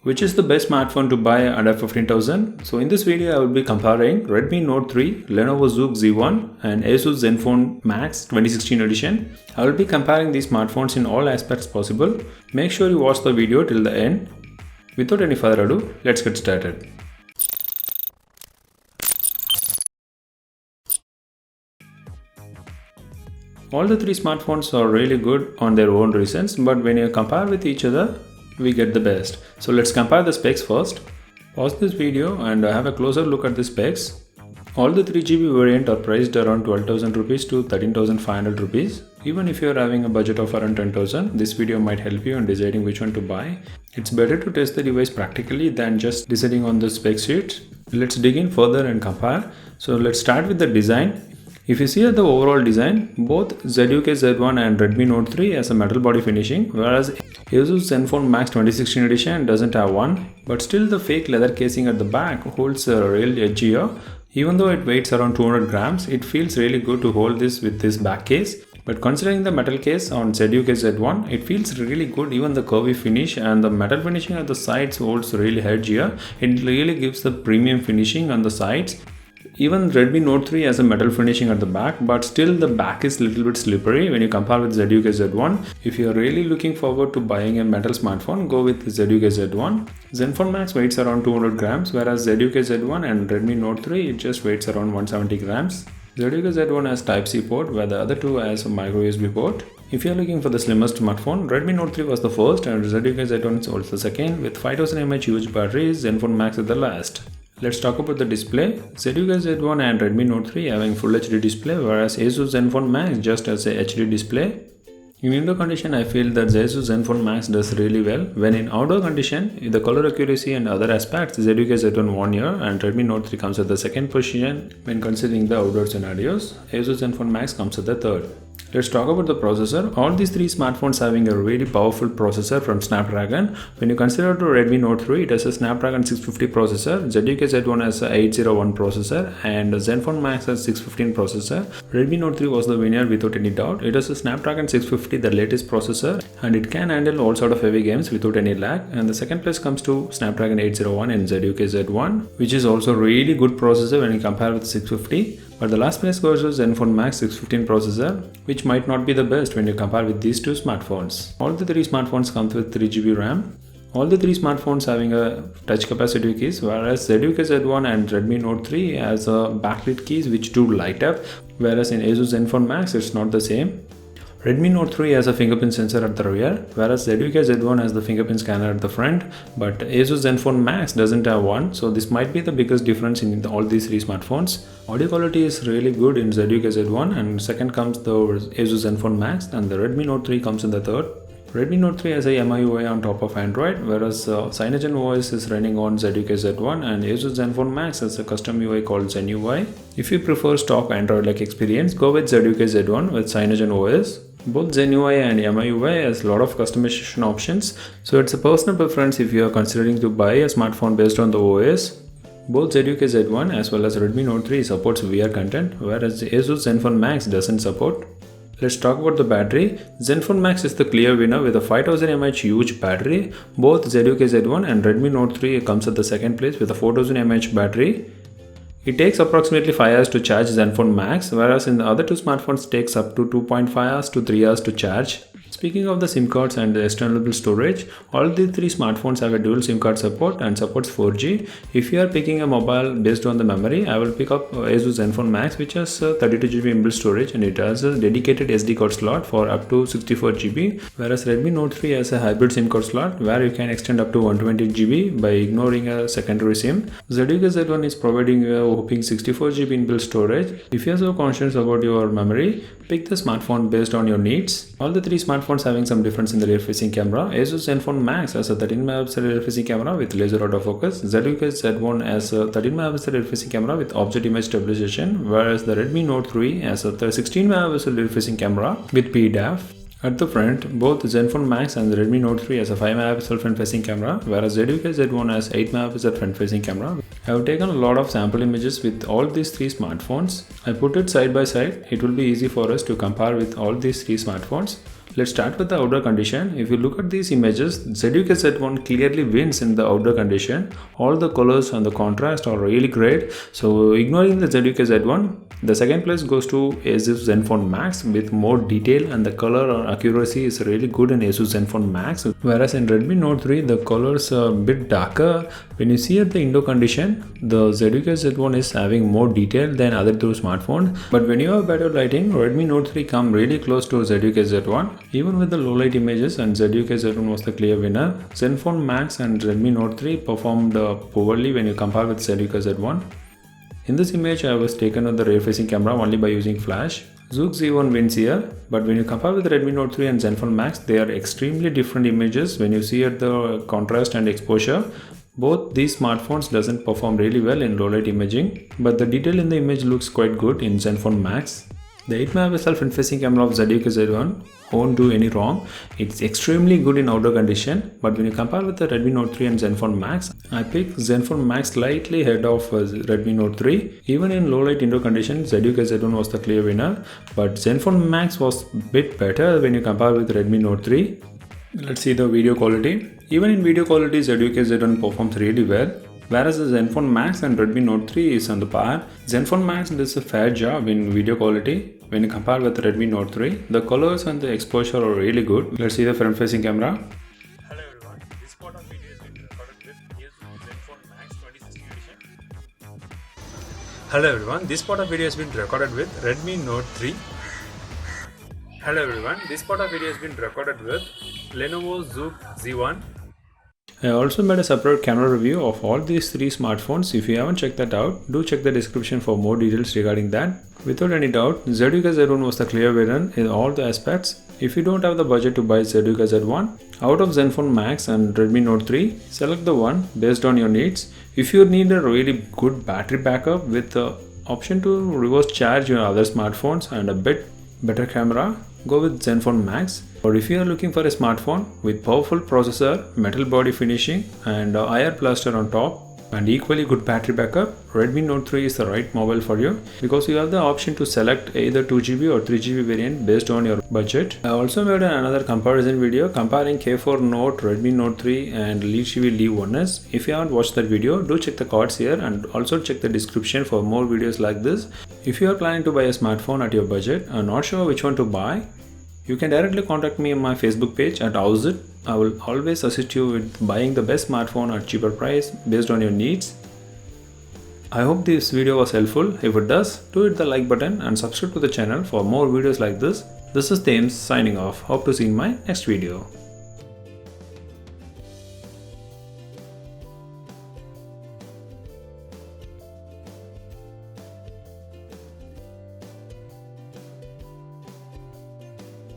Which is the best smartphone to buy under 15,000? So in this video I will be comparing Redmi Note 3, Lenovo ZUK Z1 and Asus Zenfone MAX 2016 edition. I will be comparing these smartphones in all aspects possible. Make sure you watch the video till the end. Without any further ado, let's get started. All the three smartphones are really good on their own reasons, but when you compare with each other, we get the best. So let's compare the specs first. Pause this video and have a closer look at the specs. All the 3GB variant are priced around 12,000 rupees to 13,500 rupees. Even if you are having a budget of around 10,000, this video might help you in deciding which one to buy. It's better to test the device practically than just deciding on the spec sheet. Let's dig in further and compare. So let's start with the design. If you see at the overall design, both ZUK Z1 and Redmi Note 3 has a metal body finishing, whereas Asus Zenfone MAX 2016 edition doesn't have one, but still the fake leather casing at the back holds a real edge here. Even though it weighs around 200 grams, it feels really good to hold this with this back case. But considering the metal case on ZUK Z1, it feels really good. Even the curvy finish and the metal finishing at the sides holds really edge here. It really gives the premium finishing on the sides. Even Redmi Note 3 has a metal finishing at the back, but still the back is a little bit slippery when you compare with ZUK Z1. If you are really looking forward to buying a metal smartphone, go with ZUK Z1. Zenfone MAX weighs around 200 grams, whereas ZUK Z1 and Redmi Note 3 it just weighs around 170 grams. ZUK Z1 has Type-C port, where the other two has a micro USB port. If you are looking for the slimmest smartphone, Redmi Note 3 was the first and ZUK Z1 is also the second. With 5000 mAh huge battery, Zenfone MAX is the last. Let's talk about the display. ZUK Z1 and Redmi Note 3 having Full HD display, whereas Asus Zenfone MAX just has a HD display. In indoor condition, I feel that the Asus Zenfone MAX does really well. When in outdoor condition, the color accuracy and other aspects, ZUK Z1 won here and Redmi Note 3 comes at the second position when considering the outdoor scenarios. Asus Zenfone MAX comes at the third. Let's talk about the processor. All these three smartphones having a really powerful processor from Snapdragon. When you consider to Redmi Note 3, it has a Snapdragon 650 processor, ZUK Z1 has a 801 processor and Zenfone MAX has 615 processor. Redmi Note 3 was the winner without any doubt. It has a Snapdragon 650, the latest processor, and it can handle all sort of heavy games without any lag. And the second place comes to Snapdragon 801 and ZUK Z1, which is also really good processor when you compare with 650. But the last place goes to Zenfone MAX 615 processor, which might not be the best when you compare with these two smartphones. All the three smartphones come with 3GB RAM. All the three smartphones having a touch capacitive keys, whereas ZUK Z1 and Redmi Note 3 has a backlit keys which do light up, whereas in Asus Zenfone MAX it's not the same. Redmi Note 3 has a fingerprint sensor at the rear, whereas ZUK Z1 has the fingerprint scanner at the front, but Asus Zenfone MAX doesn't have one, so this might be the biggest difference in all these three smartphones. Audio quality is really good in ZUK Z1, and second comes the Asus Zenfone MAX, and the Redmi Note 3 comes in the third. Redmi Note 3 has a MIUI on top of Android, whereas CyanogenOS is running on ZUK Z1 and Asus Zenfone MAX has a custom UI called ZenUI. If you prefer stock Android-like experience, go with ZUK Z1 with CyanogenOS. Both ZenUI and MIUI has a lot of customization options, so it's a personal preference if you are considering to buy a smartphone based on the OS. Both ZUK Z1 as well as Redmi Note 3 supports VR content, whereas the Asus Zenfone MAX doesn't support. Let's talk about the battery. Zenfone MAX is the clear winner with a 5000 mAh huge battery. Both ZUK Z1 and Redmi Note 3 comes at the second place with a 4000 mAh battery. It takes approximately 5 hours to charge Zenfone MAX, whereas in the other two smartphones takes up to 2.5 hours to 3 hours to charge. Speaking of the SIM cards and the external storage, all the three smartphones have a dual SIM card support and supports 4G. If you are picking a mobile based on the memory, I will pick up Asus Zenfone MAX, which has 32GB inbuilt storage and it has a dedicated SD card slot for up to 64GB, whereas Redmi Note 3 has a hybrid SIM card slot where you can extend up to 120GB by ignoring a secondary SIM. ZUK Z1 is providing a whopping 64GB inbuilt storage. If you are so conscious about your memory, pick the smartphone based on your needs. All the three smartphones having some difference in the rear facing camera. Asus Zenfone MAX has a 13MP rear facing camera with laser autofocus. ZUK Z1 has a 13MP rear facing camera with object image stabilization, whereas the Redmi Note 3 has a 16MP rear facing camera with PDAF. At the front, both Zenfone MAX and the Redmi Note 3 has a 5MP front-facing camera, whereas ZUK Z1 has 8MP front-facing camera. I have taken a lot of sample images with all these three smartphones. I put it side by side. It will be easy for us to compare with all these three smartphones. Let's start with the outdoor condition. If you look at these images, ZUK Z1 clearly wins in the outdoor condition. All the colors and the contrast are really great. So ignoring the ZUK Z1, the second place goes to Asus Zenfone MAX with more detail, and the color accuracy is really good in Asus Zenfone MAX. Whereas in Redmi Note 3, the colors are a bit darker. When you see at the indoor condition, the ZUK Z1 is having more detail than other two smartphones. But when you have better lighting, Redmi Note 3 come really close to ZUK Z1. Even with the low light images, and ZUK Z1 was the clear winner. Zenfone MAX and Redmi Note 3 performed poorly when you compare with ZUK Z1. In this image, I was taken with the rear facing camera only by using flash. ZUK Z1 wins here, but when you compare with Redmi Note 3 and Zenfone MAX, they are extremely different images when you see at the contrast and exposure. Both these smartphones doesn't perform really well in low light imaging, but the detail in the image looks quite good in Zenfone MAX. The 8 megapixel front facing camera of ZUK Z1 won't do any wrong. It's extremely good in outdoor condition, but when you compare with the Redmi Note 3 and Zenfone MAX, I pick Zenfone MAX slightly ahead of Redmi Note 3. Even in low light indoor condition, ZUK Z1 was the clear winner, but Zenfone MAX was a bit better when you compare with Redmi Note 3. Let's see the video quality. Even in video quality, ZUK Z1 performs really well. Whereas the Zenfone MAX and Redmi Note 3 is on the par. Zenfone MAX does a fair job in video quality when you compare with Redmi Note 3. The colors and the exposure are really good. Let's see the front facing camera. Hello everyone, this part of video has been recorded with Zenfone MAX 2016 edition. Hello everyone, this part of video has been recorded with Redmi Note 3. Hello everyone, this part of video has been recorded with Lenovo ZUK Z1. I also made a separate camera review of all these three smartphones. If you haven't checked that out, do check the description for more details regarding that. Without any doubt, ZUK Z1 was the clear winner in all the aspects. If you don't have the budget to buy ZUK Z1, out of Zenfone MAX and Redmi Note 3, select the one based on your needs. If you need a really good battery backup with the option to reverse charge your other smartphones and a bit better camera, go with Zenfone MAX. Or if you are looking for a smartphone with powerful processor, metal body finishing and IR blaster on top and equally good battery backup, Redmi Note 3 is the right mobile for you because you have the option to select either 2GB or 3GB variant based on your budget. I also made another comparison video comparing K4 Note, Redmi Note 3 and LeadTV Leave 1S. If you haven't watched that video, do check the cards here and also check the description for more videos like this. If you are planning to buy a smartphone at your budget and not sure which one to buy, you can directly contact me on my Facebook page at HowiSiT. I will always assist you with buying the best smartphone at cheaper price based on your needs. I hope this video was helpful. If it does, do hit the like button and subscribe to the channel for more videos like this. This is Thames signing off. Hope to see you in my next video.